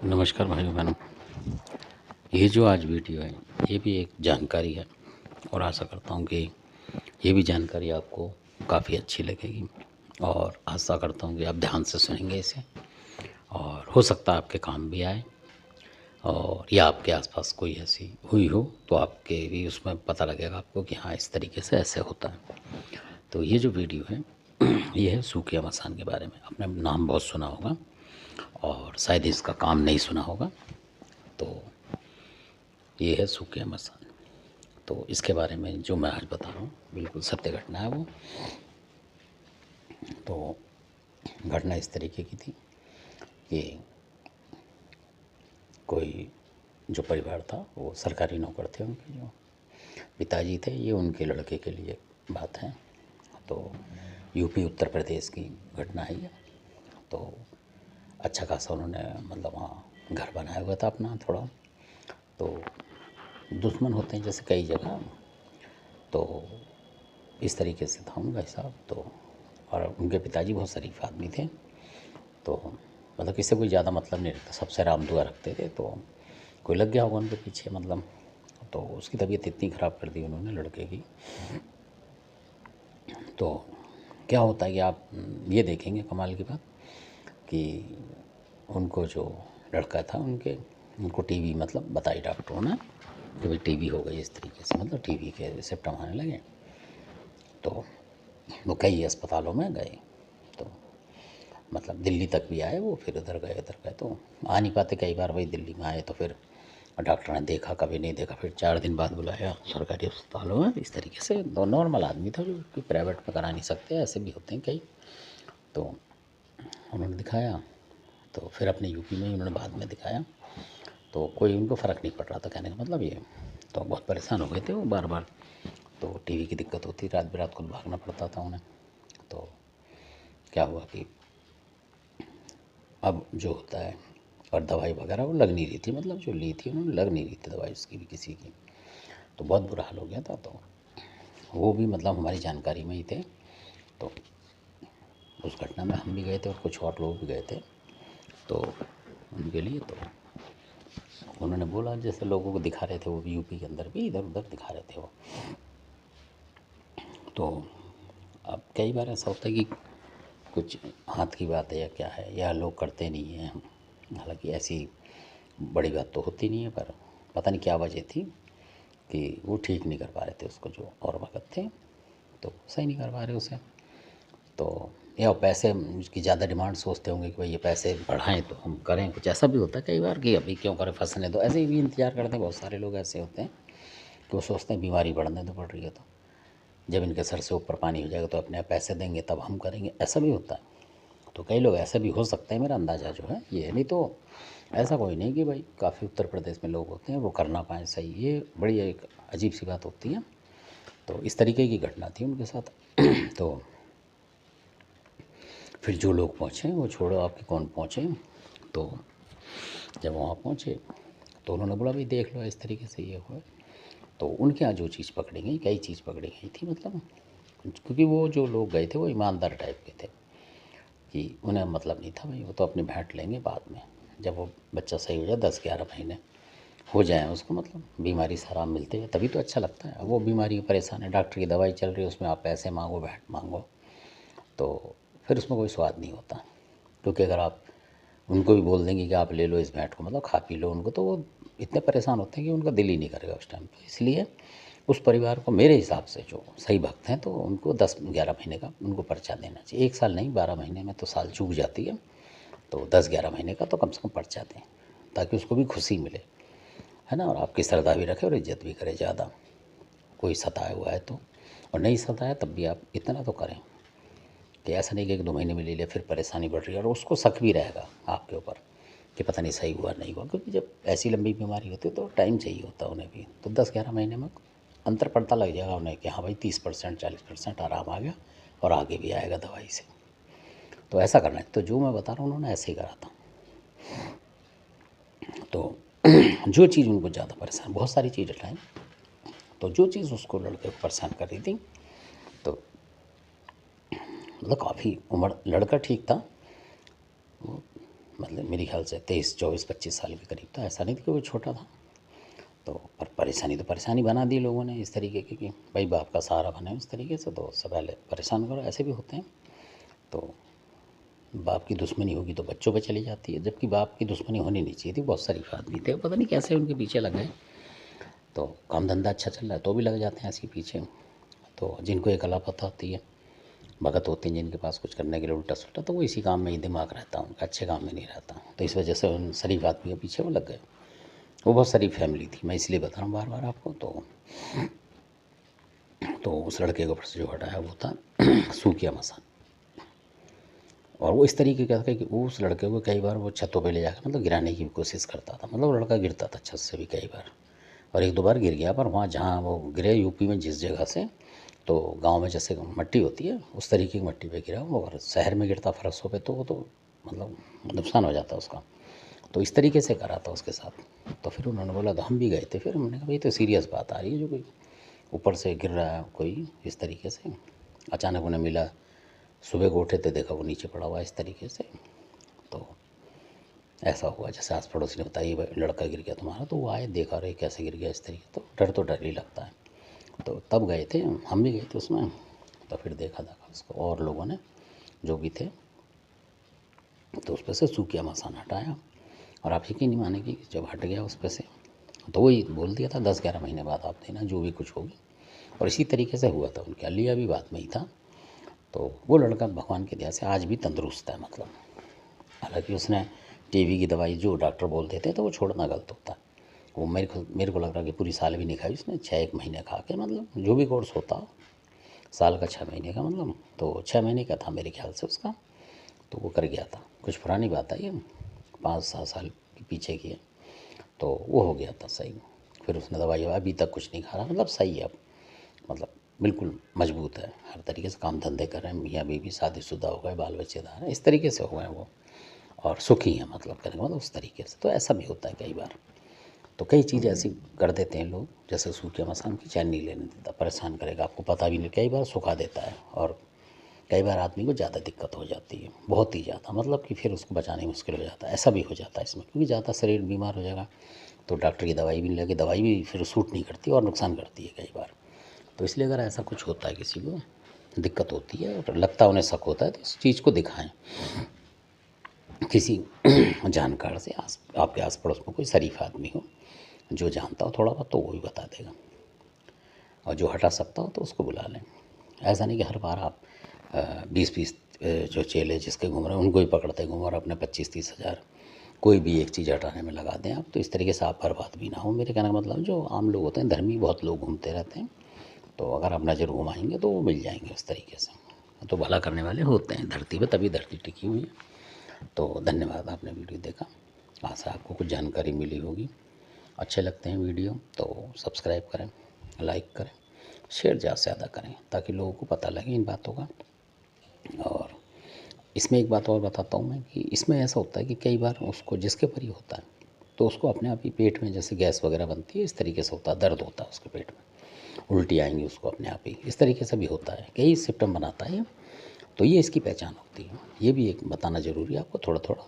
नमस्कार भाइयों बहनों। ये जो आज वीडियो है ये भी एक जानकारी है और आशा करता हूँ कि ये भी जानकारी आपको काफ़ी अच्छी लगेगी और आशा करता हूँ कि आप ध्यान से सुनेंगे इसे और हो सकता है आपके काम भी आए और या आपके आसपास कोई ऐसी हुई हो तो आपके भी उसमें पता लगेगा आपको कि हाँ इस तरीके से ऐसे होता है। तो ये जो वीडियो है ये है सूखिया मसान के बारे में। आपने नाम बहुत सुना होगा और शायद इसका काम नहीं सुना होगा। तो ये है सूखिया मसान। तो इसके बारे में जो मैं आज बता रहा हूँ बिल्कुल सत्य घटना है वो। तो घटना इस तरीके की थी कि कोई जो परिवार था वो सरकारी नौकर थे, उनके जो पिताजी थे, ये उनके लड़के के लिए बात है। तो यूपी उत्तर प्रदेश की घटना है ये। तो अच्छा खासा उन्होंने मतलब वहाँ घर बनाया हुआ था अपना थोड़ा। तो दुश्मन होते हैं जैसे कई जगह, तो इस तरीके से था उनका हिसाब। तो और उनके पिताजी बहुत शरीफ आदमी थे। तो मतलब किसी कोई ज़्यादा मतलब नहीं रखता, सबसे राम दुआ रखते थे। तो कोई लग गया होगा उनके पीछे मतलब। तो उसकी तबीयत इतनी ख़राब कर दी उन्होंने लड़के की। तो क्या होता है कि आप ये देखेंगे कमाल की बात कि उनको जो लड़का था उनको टीबी मतलब बताई डॉक्टरों ने कि भाई टीबी हो गई इस तरीके से, मतलब टीबी के सिम्टम आने लगे। तो वो कई अस्पतालों में गए। तो मतलब दिल्ली तक भी आए वो, फिर उधर गए तो आ नहीं पाते कई बार। वही दिल्ली में आए तो फिर डॉक्टर ने देखा, कभी नहीं देखा, फिर 4 दिन बाद बुलाया सरकारी अस्पतालों में। इस तरीके से तो नॉर्मल आदमी था जो कि प्राइवेट में करा नहीं सकते, ऐसे भी होते हैं कई। तो उन्होंने दिखाया, तो फिर अपने यूपी में ही उन्होंने बाद में दिखाया। तो कोई उनको फ़र्क नहीं पड़ रहा था, कहने का मतलब ये। तो बहुत परेशान हो गए थे वो बार बार। तो टीवी की दिक्कत होती, रात बिरात को भागना पड़ता था उन्हें। तो क्या हुआ कि अब जो होता है और दवाई वगैरह वो लग नहीं रही थी, मतलब जो ली थी उन्होंने लग नहीं रही थी दवाई उसकी भी किसी की। तो बहुत बुरा हाल हो गया था। तो वो भी मतलब हमारी जानकारी में ही थे। तो उस घटना में हम भी गए थे और कुछ और लोग भी गए थे। तो उनके लिए तो उन्होंने बोला, जैसे लोगों को दिखा रहे थे वो भी यूपी के अंदर भी इधर उधर दिखा रहे थे वो। तो अब कई बार ऐसा होता है कि कुछ हाथ की बात है या क्या है, या लोग करते नहीं हैं। हालांकि ऐसी बड़ी बात तो होती नहीं है, पर पता नहीं क्या वजह थी कि वो ठीक नहीं कर पा रहे थे उसको, जो और भगत थे तो सही नहीं कर पा रहे उसे। तो या पैसे की ज़्यादा डिमांड सोचते होंगे कि भाई ये पैसे बढ़ाएं तो हम करें, कुछ ऐसा भी होता है कई बार कि अभी क्यों करें, फंसने दो, ऐसे ही भी इंतज़ार करते हैं। बहुत सारे लोग ऐसे होते हैं कि वो सोचते हैं बीमारी बढ़ने तो बढ़ रही है, तो जब इनके सर से ऊपर पानी हो जाएगा तो अपने आप पैसे देंगे तब हम करेंगे, ऐसा भी होता है। तो कई लोग ऐसे भी हो सकते हैं, मेरा अंदाज़ा जो है ये। नहीं तो ऐसा कोई नहीं कि भाई काफ़ी उत्तर प्रदेश में लोग होते हैं वो कर ना पाएँ सही, ये बड़ी एक अजीब सी बात होती है। तो इस तरीके की घटना थी उनके साथ। तो फिर जो लोग पहुँचे, वो छोड़ो आपके कौन पहुँचे, तो जब वहाँ पहुँचे तो उन्होंने बोला भाई देख लो इस तरीके से ये हुआ। तो उनके यहाँ जो चीज़ पकड़ी गई, कई चीज़ पकड़ी गई थी मतलब, क्योंकि वो जो लोग गए थे वो ईमानदार टाइप के थे कि उन्हें मतलब नहीं था भाई, वो तो अपनी भेंट लेंगे बाद में जब वो बच्चा सही हो जाए, 10-11 महीने हो जाए उसको, मतलब बीमारी से आराम मिलते हैं तभी तो अच्छा लगता है। अब वो बीमारी में परेशान है, डॉक्टर की दवाई चल रही है, उसमें आप पैसे मांगो, भेंट मांगो, तो फिर उसमें कोई स्वाद नहीं होता। क्योंकि अगर आप उनको भी बोल देंगे कि आप ले लो इस भेंट को, मतलब खा पी लो उनको, तो वो इतने परेशान होते हैं कि उनका दिल ही नहीं करेगा उस टाइम पे। इसलिए उस परिवार को मेरे हिसाब से जो सही भक्त हैं तो उनको 10-11 महीने का उनको पर्चा देना चाहिए। 1 साल नहीं, 12 महीने में तो साल चूक जाती है। तो 10-11 महीने का तो कम से कम पर्चा दें ताकि उसको भी खुशी मिले, है ना, और आपकी श्रद्धा भी रखे और इज्जत भी करे ज़्यादा। कोई सताया हुआ है तो, और नहीं सताया तब भी आप इतना तो करें कि ऐसा नहीं कि 1-2 महीने में ले लिया फिर परेशानी बढ़ रही है और उसको शक भी रहेगा आपके ऊपर कि पता नहीं सही हुआ नहीं हुआ। क्योंकि जब ऐसी लंबी बीमारी होती है तो टाइम चाहिए होता है उन्हें भी। तो 10-11 महीने में अंतर पड़ता लग जाएगा उन्हें कि हाँ भाई 30% 40% आराम आ गया और आगे भी आएगा दवाई से। तो ऐसा करना है। तो जो मैं बता रहा हूँ उन्होंने ऐसे ही करा था। तो जो चीज़ उनको ज़्यादा परेशान, बहुत सारी चीज़ हटाएं, तो जो चीज़ उसको लड़के को परेशान कर रही थी, तो मतलब काफ़ी उम्र, लड़का ठीक था, मतलब मेरे ख्याल से 23 24 25 साल के करीब था, ऐसा नहीं था कि वो छोटा था। तो पर परेशानी तो परेशानी बना दी लोगों ने इस तरीके की कि भाई बाप का सहारा बने उस तरीके से, तो उससे पहले परेशान करो, ऐसे भी होते हैं। तो बाप की दुश्मनी होगी तो बच्चों पे चली जाती है, जबकि बाप की दुश्मनी होनी नहीं चाहिए थी। बहुत शरीफ आदमी थे, पता नहीं कैसे उनके पीछे लग गए। तो काम धंधा अच्छा चल रहा है तो भी लग जाते हैं ऐसे पीछे। तो जिनको एक कला पता होती है, भगत होते हैं जिनके पास कुछ करने के लिए उल्टा सुल्टा, तो वो इसी काम में ही दिमाग रहता है उनका, अच्छे काम में नहीं रहता। तो इस वजह से उन शरीफ आदमी के पीछे वो लग गए। वो बहुत शरीफ फैमिली थी, मैं इसलिए बता रहा हूँ बार बार आपको। तो उस लड़के के ऊपर से जो हटाया वो था सूखिया मसान। और वो इस तरीके का था कि उस लड़के को कई बार वो छतों पे ले जाकर मतलब गिराने की कोशिश करता था। मतलब वो लड़का गिरता था छत से भी कई बार, और एक दो बार गिर गया। पर वहाँ जहाँ वो गिरे यूपी में जिस जगह से, तो गांव में जैसे मट्टी होती है उस तरीके की मट्टी पे गिरा वो। अगर शहर में गिरता फरसों पे तो वो तो मतलब नुकसान हो जाता उसका। तो इस तरीके से करा था उसके साथ। तो फिर उन्होंने बोला, तो हम भी गए थे। फिर हमने कहा भाई तो सीरियस बात आ रही है, जो कोई ऊपर से गिर रहा है कोई इस तरीके से। अचानक उन्हें मिला, सुबह को उठे थे देखा वो नीचे पड़ा हुआ इस तरीके से। तो ऐसा हुआ जैसे आस पड़ोसी ने बताया ये लड़का गिर गया तुम्हारा, तो वो आए देखा रहे कैसे गिर गया इस तरीके। तो डर ही लगता है। तो तब गए थे, हम भी गए थे उसमें। तो फिर देखा उसको और लोगों ने जो भी थे, तो उस पर से सूखिया मसान हटाया। और आप यकीन नहीं मानेंगे जब हट गया उस पर से, तो वही बोल दिया था 10-11 महीने बाद आप देना जो भी कुछ होगी। और इसी तरीके से हुआ था उनके, लिया भी बात में ही था। तो वो लड़का भगवान की दया से आज भी तंदुरुस्त है। मतलब हालांकि उसने टीबी की दवाई जो डॉक्टर बोलते थे तो वो छोड़ना गलत होता है। वो मेरे को लग रहा है कि पूरी साल भी नहीं खाई उसने, 6-1 महीने खा के, मतलब जो भी कोर्स होता साल का 6 महीने का, मतलब तो 6 महीने का था मेरे ख्याल से उसका। तो वो कर गया था, कुछ पुरानी बात है ये, 5-7 साल के पीछे की है। तो वो हो गया था सही। फिर उसने दवाई अभी तक कुछ नहीं खा रहा, मतलब सही है अब, मतलब बिल्कुल मजबूत है, हर तरीके से काम धंधे कर रहे हैं, मियाँ बीवी शादीशुदा हो गए, बाल बच्चेदार हैं, इस तरीके से हो गए वो, और सुखी हैं मतलब करेंगे मतलब उस तरीके से। तो ऐसा भी होता है कई बार। तो कई चीज़ें ऐसी कर देते हैं लोग, जैसे सूखिया मसान की चैन नहीं लेने देता, परेशान करेगा, आपको पता भी नहीं, कई बार सुखा देता है। और कई बार आदमी को ज़्यादा दिक्कत हो जाती है, बहुत ही ज़्यादा, मतलब कि फिर उसको बचाना ही मुश्किल हो जाता है। ऐसा भी हो जाता है इसमें, क्योंकि ज़्यादा शरीर बीमार हो जाएगा तो डॉक्टर की दवाई भी नहीं लगे, दवाई भी फिर सूट नहीं करती और नुकसान करती है कई बार। तो इसलिए अगर ऐसा कुछ होता है, किसी को दिक्कत होती है और लगता है उन्हें शक होता है, तो इस चीज़ को दिखाएं किसी जानकार से। आपके आस पड़ोस में कोई शरीफ आदमी हो जो जानता हो थोड़ा बहुत, तो वो भी बता देगा। और जो हटा सकता हो तो उसको बुला लें। ऐसा नहीं कि हर बार आप 20-20 जो चेले जिसके घूम रहे हैं उनको ही पकड़ते घूम और अपने 25-30 हज़ार कोई भी एक चीज़ हटाने में लगा दें आप। तो इस तरीके से आप बर्बाद भी ना हो। मेरे कहने का मतलब जो आम लोग होते हैं, धर्मी बहुत लोग घूमते रहते हैं, तो अगर आप नज़र घुमाएंगे तो वो मिल जाएंगे उस तरीके से। तो भला करने वाले होते हैं धरती पे, तभी धरती टिकी हुई है। तो धन्यवाद, आपने वीडियो देखा, आशा आपको कुछ जानकारी मिली होगी। अच्छे लगते हैं वीडियो तो सब्सक्राइब करें, लाइक करें, शेयर ज़्यादा से ज़्यादा करें ताकि लोगों को पता लगे इन बातों का। और इसमें एक बात और बताता हूँ मैं कि इसमें ऐसा होता है कि कई बार उसको जिसके ऊपर ही होता है तो उसको अपने आप ही पेट में जैसे गैस वगैरह बनती है, इस तरीके से होता है, दर्द होता है उसके पेट में, उल्टी आएंगी उसको अपने आप ही, इस तरीके से भी होता है, कई सिम्टम बनाता है। तो ये इसकी पहचान होती है, ये भी एक बताना ज़रूरी है आपको थोड़ा थोड़ा।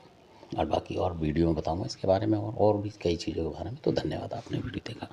और बाकी और वीडियो में बताऊँगा इसके बारे में और भी कई चीज़ों के बारे में। तो धन्यवाद, आपने वीडियो देखा।